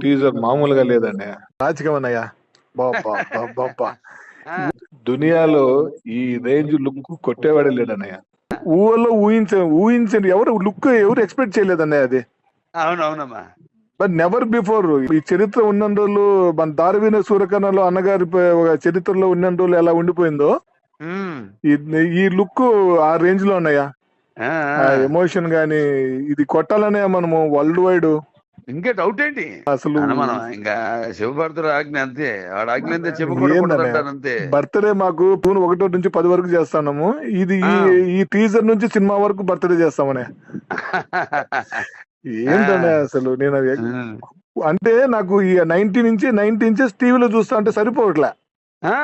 Teaser మామూలుగా లేదండి. రాజకీయం అన్నయ్య. బాబా ఆ, దునియాలో ఈ రేంజ్ లుక్ కొట్టేవాడే లేడన్నయ్య. ఊహించండి, ఎవరు ఎక్స్పెక్ట్ చేయలేదన్నయ్య అది. అవునవునమ్మా. బట్ నెవర్ బిఫోర్ ఈ చరిత్ర ఉన్న రోజులు మన దారవీన సూరకర్ణలో అన్నగారి ఒక చరిత్రలో ఉన్న రోజులు ఎలా ఉండిపోయిందో ఉమ్. ఈ లుక్ ఆ రేంజ్ లో ఉన్నాయా. ఆ, ఆ ఎమోషన్ గాని ఇది కొట్టాలనే మనము వరల్డ్ వైడ్ ఇంకా డౌట్ ఏంటి అసలు అన్న, మనం ఇంకా శివభారతుడు ఆజ్ఞ అంతే, వాడు ఆజ్ఞ అంతే చెప్పకూడదు ఏందన్నయ్య. అంతే. బర్త్డే మాకు జూన్ 1 నుంచి 10 వరకు చేస్తున్నాము. ఇది ఆ. ఈ టీజర్ నుంచి సినిమా వరకు బర్త్డే చేస్తామనే. ఏంటనే అసలు నేను ఉమ్. అంటే నాకు ఈ 90 ఇంచెస్ టీవీలో చూస్తా అంటే సరిపోవట్లే. ఆ,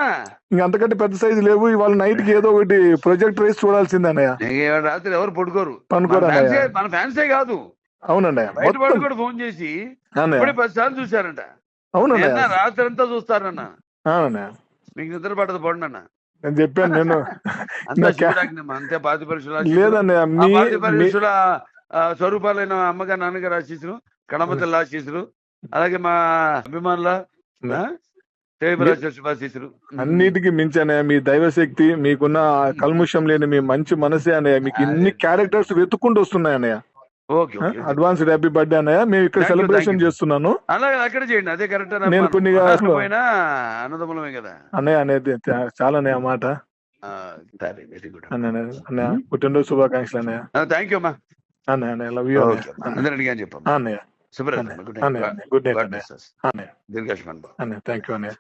ఇంక అంతకంటే పెద్ద సైజు లేవు. ఇవాళ నైట్ కి ఏదో ఒకటి ప్రొజెక్ట్ రేసి చూడాల్సిందే అన్నయ్య. ఇంక ఇవాళ రాత్రి ఎవరు పడుకోరు. పనుకోరు అన్నయ్య. మన ఫ్యాన్సే కాదు, అవునన్నయ్య. బయట వాళ్ళు కూడా ఫోన్ చేసి అన్నయ్య. ఇప్పుడే 10 సార్లు చూశారంట. అవునన్నయ్య. రాత్రి అంతా చూస్తారన్న, అవునన్నయ్య. మీకు నిద్ర పడదు పోండి అన్న. నేను చెప్పాను నేను అంతా శివుడాజ్ఞమ్మ, అంతే. 5 పరీక్షలు లేదన్నయ్య. 5 పరీక్షల స్వరూపాలైన అమ్మగారు నాన్నగారు ఆశీస్సులు, గణపతుల ఆశీస్సులు, అలాగే మా అభిమానుల శుభాశీస్సులు. అన్నిటికీ మించి అన్నయ్య మీ దైవశక్తి, మీకున్న కల్ముషం లేని మీ మంచి మనసే అన్నయ్య. మీకు ఇన్ని క్యారెక్టర్స్ వెతుక్కుంటూ వస్తున్నాయి అన్నయ్య. ఓకే, అడ్వాన్స్ హ్యాపీ బర్త్డే అన్నయ్య. మేము ఇక్కడ సెలబ్రేషన్ చేస్తున్నాను. అలాగే అక్కడ చేయండి, అదే కరెక్ట్. నేను కొన్ని పోయినా అన్నదమ్ములమే కదా అన్నయ్య అనేది చాలా అన్నయ్య మాట. వెరీ గుడ్ అన్నయ్య పుట్టినరోజు శుభాకాంక్షలు అన్నయ్య. థ్యాంక్ యూ అమ్మా. అన్నయ్య లవ్ యూ అందరూ అడిగాను చెప్పమ్మా. అన్నయ్య. శుభ్రత. గుడ్ నైట్ అన్నయ్య. దీర్ఘాయుష్మాన్. అన్నయ్య థ్యాంక్ యూ అన్నయ్య.